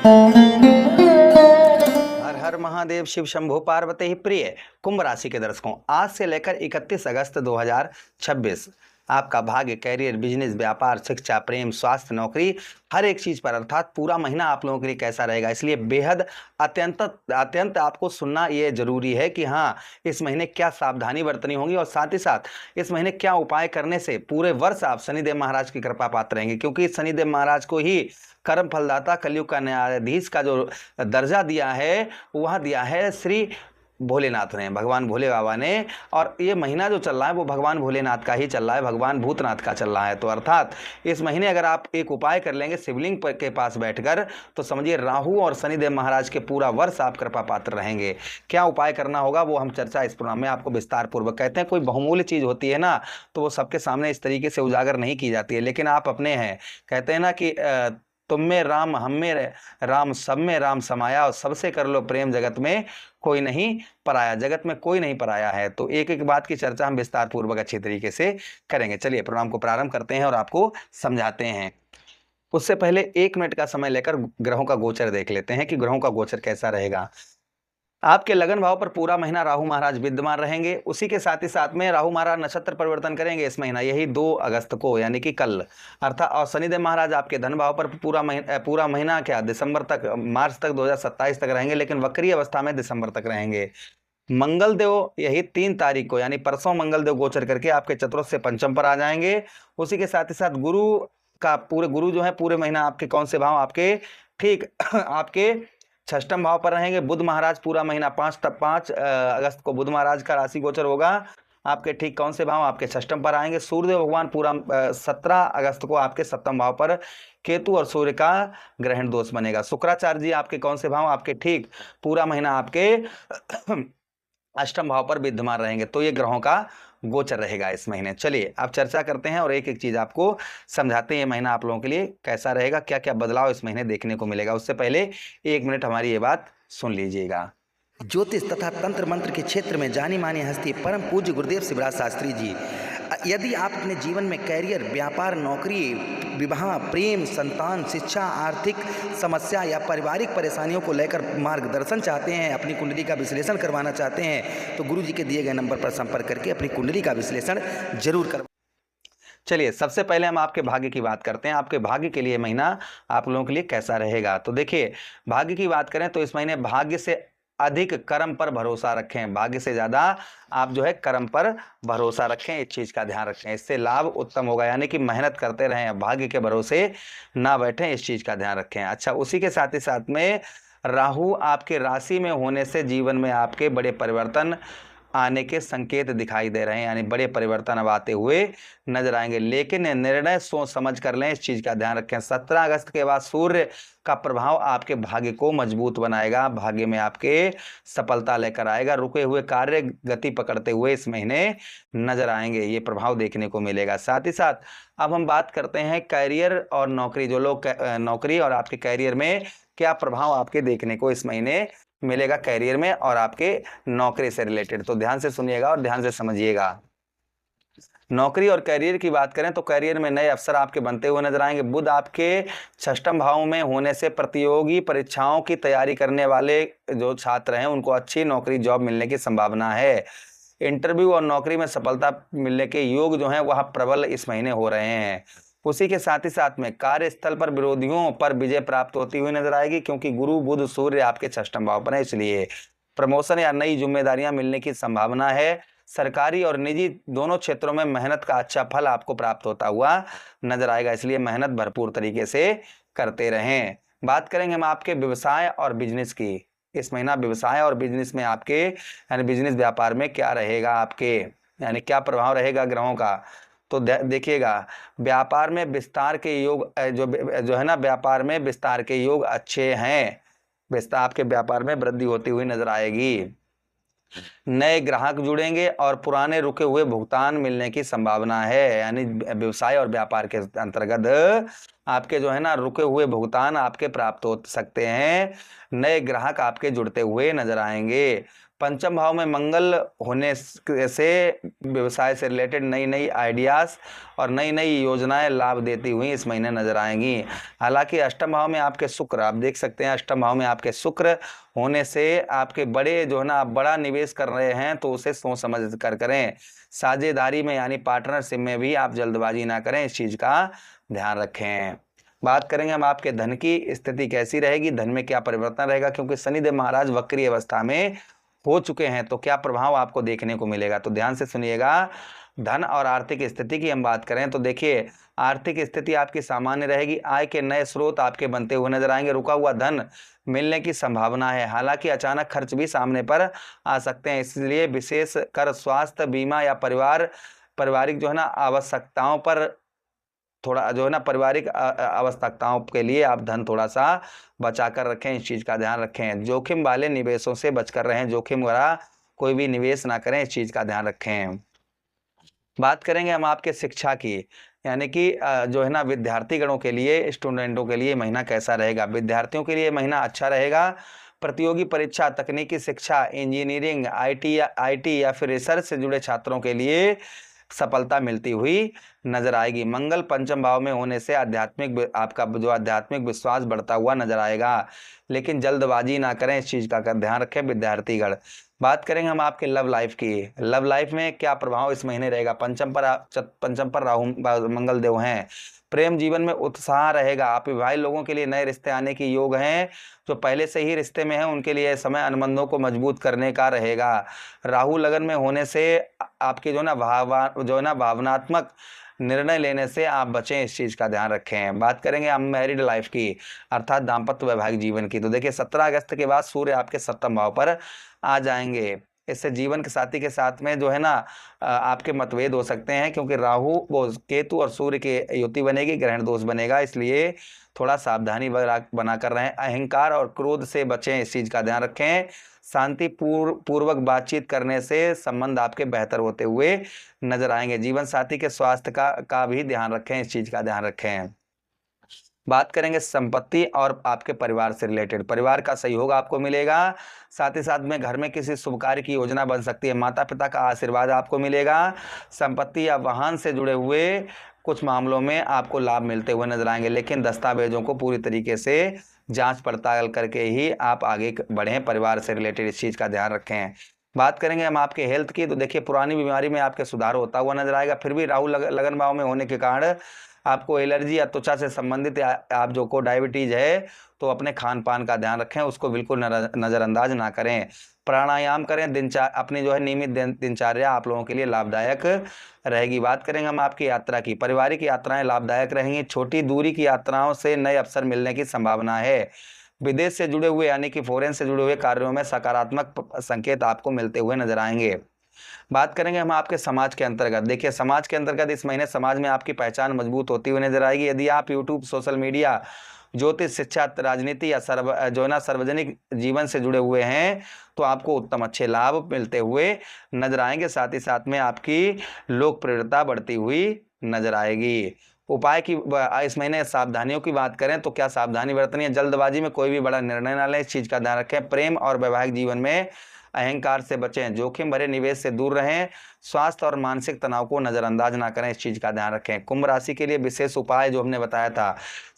हर हर महादेव, शिव शंभो पार्वती ही प्रिय। कुंभ राशि के दर्शकों, आज से लेकर 31 अगस्त 2026 आपका भाग्य, कैरियर, बिजनेस, व्यापार, शिक्षा, प्रेम, स्वास्थ्य, नौकरी, हर एक चीज पर अर्थात पूरा महीना आप लोगों के लिए कैसा रहेगा, इसलिए बेहद अत्यंत अत्यंत आपको सुनना ये जरूरी है कि हाँ, इस महीने क्या सावधानी बरतनी होगी और साथ ही साथ इस महीने क्या उपाय करने से पूरे वर्ष आप शनिदेव महाराज की कृपा पात्र रहेंगे, क्योंकि शनिदेव महाराज को ही कर्म फलदाता, कलयुग का न्यायाधीश का जो दर्जा दिया है वह दिया है श्री भोलेनाथ ने, भगवान भोले बाबा ने। और ये महीना जो चल रहा है वो भगवान भोलेनाथ का ही चल रहा है, भगवान भूतनाथ का चल रहा है। तो अर्थात इस महीने अगर आप एक उपाय कर लेंगे शिवलिंग के पास बैठकर, तो समझिए राहु और शनिदेव महाराज के पूरा वर्ष आप कृपा पात्र रहेंगे। क्या उपाय करना होगा वो हम चर्चा इस प्रोग्राम में आपको विस्तार पूर्वक, कहते हैं कोई बहुमूल्य चीज होती है ना, तो वो सबके सामने इस तरीके से उजागर नहीं की जाती है, लेकिन आप अपने हैं, कहते हैं ना कि तुम में राम, हम में राम, सब में राम समाया, और सबसे कर लो प्रेम, जगत में कोई नहीं पराया, जगत में कोई नहीं पराया है। तो एक एक बात की चर्चा हम विस्तार पूर्वक अच्छी तरीके से करेंगे। चलिए प्रोग्राम को प्रारंभ करते हैं और आपको समझाते हैं। उससे पहले 1 मिनट का समय लेकर ग्रहों का गोचर देख लेते हैं कि ग्रहों का गोचर कैसा रहेगा। आपके लगन भाव पर पूरा महीना राहु महाराज विद्यमान रहेंगे। उसी के साथ ही साथ में राहु महाराज नक्षत्र परिवर्तन करेंगे इस महीना, यही 2 अगस्त को, यानी कि कल अर्थात। और शनिदेव महाराज आपके धन भाव पर पूरा महीना क्या दिसंबर तक, मार्च तक 2027 तक रहेंगे, लेकिन वक्री अवस्था में दिसंबर तक रहेंगे। मंगल देव यही 3 तारीख को, यानी परसों मंगल देव गोचर करके आपके चतुर्थ से पंचम पर आ जाएंगे। उसी के साथ ही साथ गुरु जो है पूरे महीना आपके कौन से भाव, आपके ठीक आपके षष्ठम भाव पर रहेंगे। बुध महाराज पूरा महीना 5 अगस्त को बुध महाराज का राशि गोचर होगा, आपके ठीक कौन से भाव, आपके षष्ठम पर आएंगे। सूर्यदेव भगवान पूरा 17 अगस्त को आपके सप्तम भाव पर, केतु और सूर्य का ग्रहण दोष बनेगा। शुक्राचार्य जी आपके कौन से भाव, आपके ठीक पूरा महीना आपके अष्टम भाव पर विद्यमान रहेंगे। तो ये ग्रहों का गोचर रहेगा इस महीने। चलिए अब चर्चा करते हैं और एक एक चीज आपको समझाते हैं ये महीना आप लोगों के लिए कैसा रहेगा, क्या क्या बदलाव इस महीने देखने को मिलेगा। उससे पहले 1 मिनट हमारी ये बात सुन लीजिएगा। ज्योतिष तथा तंत्र मंत्र के क्षेत्र में जानी मानी हस्ती परम पूज्य गुरुदेव शिवराज शास्त्री जी, यदि आप अपने जीवन में कैरियर, व्यापार, नौकरी, विवाह, प्रेम, संतान, शिक्षा, आर्थिक समस्या या पारिवारिक परेशानियों को लेकर मार्गदर्शन चाहते हैं, अपनी कुंडली का विश्लेषण करवाना चाहते हैं, तो गुरु जी के दिए गए नंबर पर संपर्क करके अपनी कुंडली का विश्लेषण जरूर करवाएं। चलिए सबसे पहले हम आपके भाग्य की बात करते हैं। आपके भाग्य के लिए महीना आप लोगों के लिए कैसा रहेगा। तो देखिए भाग्य की बात करें तो इस महीने भाग्य से अधिक कर्म पर भरोसा रखें, भाग्य से ज्यादा आप जो है कर्म पर भरोसा रखें, इस चीज का ध्यान रखें, इससे लाभ उत्तम होगा। यानी कि मेहनत करते रहें, भाग्य के भरोसे ना बैठें, इस चीज का ध्यान रखें। अच्छा, उसी के साथ ही साथ में राहु आपके राशि में होने से जीवन में आपके बड़े परिवर्तन आने के संकेत दिखाई दे रहे हैं, यानी बड़े परिवर्तन अब आते हुए नजर आएंगे, लेकिन निर्णय सोच समझ कर लें, इस चीज का ध्यान रखें। 17 अगस्त के बाद सूर्य का प्रभाव आपके भाग्य को मजबूत बनाएगा, भाग्य में आपके सफलता लेकर आएगा, रुके हुए कार्य गति पकड़ते हुए इस महीने नजर आएंगे, ये प्रभाव देखने को मिलेगा। साथ ही साथ अब हम बात करते हैं कैरियर और नौकरी, जो लोग नौकरी और आपके कैरियर में क्या प्रभाव आपके देखने को इस महीने मिलेगा, कैरियर में और आपके नौकरी से रिलेटेड। तो ध्यान से सुनिएगा और ध्यान से समझिएगा। नौकरी और कैरियर की बात करें तो कैरियर में नए अवसर आपके बनते हुए नजर आएंगे। बुध आपके षष्ठम भाव में होने से प्रतियोगी परीक्षाओं की तैयारी करने वाले जो छात्र हैं उनको अच्छी नौकरी, जॉब मिलने की संभावना है। इंटरव्यू और नौकरी में सफलता मिलने के योग जो है वह प्रबल इस महीने हो रहे हैं। उसी के साथ ही साथ में कार्यस्थल पर विरोधियों पर विजय प्राप्त होती हुई नजर आएगी, क्योंकि गुरु बुध सूर्य आपके षष्ठम भाव पर है, इसलिए प्रमोशन या नई जिम्मेदारियां मिलने की संभावना है। सरकारी और निजी दोनों क्षेत्रों में मेहनत का अच्छा फल आपको प्राप्त होता हुआ नजर आएगा, इसलिए मेहनत भरपूर तरीके से करते रहें। बात करेंगे हम आपके व्यवसाय और बिजनेस की। इस महीना व्यवसाय और बिजनेस में आपके, यानी बिजनेस व्यापार में क्या रहेगा आपके, यानी क्या प्रभाव रहेगा ग्रहों का। तो देखिएगा व्यापार में विस्तार के योग जो है ना, व्यापार में विस्तार के योग अच्छे हैं, विस्तार आपके व्यापार में वृद्धि होती हुई नजर आएगी। नए ग्राहक जुड़ेंगे और पुराने रुके हुए भुगतान मिलने की संभावना है, यानी व्यवसाय और व्यापार के अंतर्गत आपके जो है ना रुके हुए भुगतान आपके प्राप्त हो सकते हैं, नए ग्राहक आपके जुड़ते हुए नजर आएंगे। पंचम भाव में मंगल होने से व्यवसाय से रिलेटेड नई नई आइडियाज़ और नई नई योजनाएं लाभ देती हुई इस महीने नजर आएंगी। हालांकि अष्टम भाव में आपके शुक्र, आप देख सकते हैं अष्टम भाव में आपके शुक्र होने से आपके बड़े जो है ना, आप बड़ा निवेश कर रहे हैं तो उसे सोच समझ कर करें। साझेदारी में यानी पार्टनरशिप में भी आप जल्दबाजी ना करें, इस चीज़ का ध्यान रखें। बात करेंगे हम आपके धन की स्थिति कैसी रहेगी, धन में क्या परिवर्तन रहेगा, क्योंकि शनिदेव महाराज वक्री अवस्था में हो चुके हैं तो क्या प्रभाव आपको देखने को मिलेगा, तो ध्यान से सुनिएगा। धन और आर्थिक स्थिति की हम बात करें तो देखिए आर्थिक स्थिति आपकी सामान्य रहेगी, आय के नए स्रोत आपके बनते हुए नजर आएंगे, रुका हुआ धन मिलने की संभावना है। हालांकि अचानक खर्च भी सामने पर आ सकते हैं, इसलिए विशेष कर स्वास्थ्य बीमा या पारिवारिक जो है ना आवश्यकताओं पर थोड़ा जो है ना, पारिवारिक आवश्यकताओं के लिए आप धन थोड़ा सा बचा कर रखें, इस चीज़ का ध्यान रखें। जोखिम वाले निवेशों से बचकर रहें, जोखिम वाला कोई भी निवेश ना करें, इस चीज़ का ध्यान रखें। बात करेंगे हम आपके शिक्षा की, यानी कि जो है ना विद्यार्थी गणों के लिए, स्टूडेंटों के लिए महीना कैसा रहेगा। विद्यार्थियों के लिए महीना अच्छा रहेगा। प्रतियोगी परीक्षा, तकनीकी शिक्षा, इंजीनियरिंग, आईटी या फिर रिसर्च से जुड़े छात्रों के लिए सफलता मिलती हुई नजर आएगी। मंगल पंचम भाव में होने से आपका जो आध्यात्मिक विश्वास बढ़ता हुआ नजर आएगा, लेकिन जल्दबाजी ना करें, इस चीज़ का ध्यान रखें विद्यार्थीगण। बात करेंगे हम आपके लव लाइफ की, लव लाइफ में क्या प्रभाव इस महीने रहेगा। पंचम पर राहु मंगल देव हैं, प्रेम जीवन में उत्साह रहेगा। आप विवाहित लोगों के लिए नए रिश्ते आने की योग हैं, जो पहले से ही रिश्ते में हैं उनके लिए समय अनुबंधों को मजबूत करने का रहेगा। राहु लगन में होने से आपके जो ना भावनात्मक निर्णय लेने से आप बचें, इस चीज़ का ध्यान रखें। बात करेंगे हम मैरिड लाइफ की, अर्थात दाम्पत्य वैवाहिक जीवन की, तो देखिए 17 अगस्त के बाद सूर्य आपके सप्तम भाव पर आ जाएंगे। इससे जीवन के साथी के साथ में जो है ना आपके मतभेद हो सकते हैं, क्योंकि केतु और सूर्य की युति बनेगी, ग्रहण दोष बनेगा, इसलिए थोड़ा सावधानी बनाकर रहें। अहंकार और क्रोध से बचें, इस चीज़ का ध्यान रखें। शांति पूर्वक बातचीत करने से संबंध आपके बेहतर होते हुए नजर आएंगे। जीवन साथी के स्वास्थ्य का भी ध्यान रखें, इस चीज़ का ध्यान रखें। बात करेंगे संपत्ति और आपके परिवार से रिलेटेड, परिवार का सहयोग आपको मिलेगा। साथ ही साथ में घर में किसी शुभ कार्य की योजना बन सकती है, माता पिता का आशीर्वाद आपको मिलेगा। संपत्ति या वाहन से जुड़े हुए कुछ मामलों में आपको लाभ मिलते हुए नजर आएंगे, लेकिन दस्तावेजों को पूरी तरीके से जांच पड़ताल करके ही आप आगे बढ़ें, परिवार से रिलेटेड इस चीज़ का ध्यान रखें। बात करेंगे हम आपके हेल्थ की, तो देखिए पुरानी बीमारी में आपके सुधार होता हुआ नजर आएगा। फिर भी राहु लगन भाव में होने के कारण आपको एलर्जी या त्वचा से संबंधित आप जो को डायबिटीज है तो अपने खान पान का ध्यान रखें, उसको बिल्कुल नज़रअंदाज ना करें। प्राणायाम करें, अपनी जो है नियमित दिनचर्या आप लोगों के लिए लाभदायक रहेगी। बात करेंगे हम आपकी यात्रा की, पारिवारिक यात्राएं लाभदायक रहेंगी। छोटी दूरी की यात्राओं से नए अवसर मिलने की संभावना है। विदेश से जुड़े हुए यानी कि फॉरेन से जुड़े हुए कार्यों में सकारात्मक संकेत आपको मिलते हुए नजर आएंगे। बात करेंगे हम आपके समाज के अंतर्गत, देखिए समाज के अंतर्गत इस महीने समाज में आपकी पहचान मजबूत होती हुई नजर आएगी। यदि आप यूट्यूब, सोशल मीडिया, ज्योतिष, शिक्षा, राजनीति या सार्वजनिक जीवन से जुड़े हुए हैं तो आपको उत्तम अच्छे लाभ मिलते हुए नजर आएंगे। साथ ही साथ में आपकी लोकप्रियता बढ़ती हुई नजर आएगी। उपाय की इस महीने सावधानियों की बात करें तो क्या सावधानी बरतनी है, जल्दबाजी में कोई भी बड़ा निर्णय ना लें, इस चीज़ का ध्यान रखें। प्रेम और वैवाहिक जीवन में अहंकार से बचें, जोखिम भरे निवेश से दूर रहें, स्वास्थ्य और मानसिक तनाव को नज़रअंदाज ना करें, इस चीज़ का ध्यान रखें। कुंभ राशि के लिए विशेष उपाय जो हमने बताया था,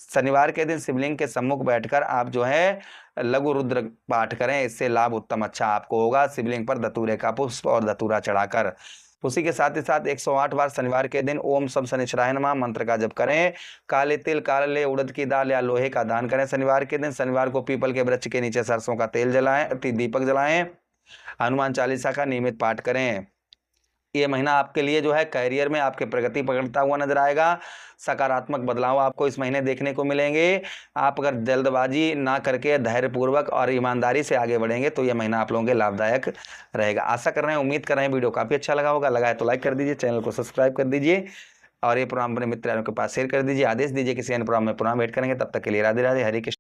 शनिवार के दिन शिवलिंग के सम्मुख बैठकर आप जो है लघु रुद्र पाठ करें, इससे लाभ उत्तम अच्छा आपको होगा। शिवलिंग पर धतूरे का पुष्प और धतूरा चढ़ाकर, उसी के साथ ही साथ 108 बार शनिवार के दिन ओम सब शनिश्चराय नमः मंत्र का जप करें। काले तिल, काले उड़द की दाल या लोहे का दान करें शनिवार के दिन। शनिवार को पीपल के वृक्ष के नीचे सरसों का तेल जलाएं, दीपक जलाएं। हनुमान चालीसा का नियमित पाठ करें। ये महीना आपके लिए जो है कैरियर में आपके प्रगति पकड़ता हुआ नजर आएगा। सकारात्मक बदलाव आपको इस महीने देखने को मिलेंगे। आप अगर जल्दबाजी ना करके धैर्यपूर्वक और ईमानदारी से आगे बढ़ेंगे तो ये महीना आप लोगों के लाभदायक रहेगा। आशा कर रहे हैं, उम्मीद कर रहे हैं वीडियो काफ़ी अच्छा लगा होगा। लगा है तो लाइक कर दीजिए, चैनल को सब्सक्राइब कर दीजिए और ये प्रोग्राम अपने मित्रों के पास शेयर कर दीजिए। आदेश दीजिए किसी अन्य प्रोग्राम में पुनः भेंट करेंगे, तब तक के लिए राधे राधे, हरे कृष्ण।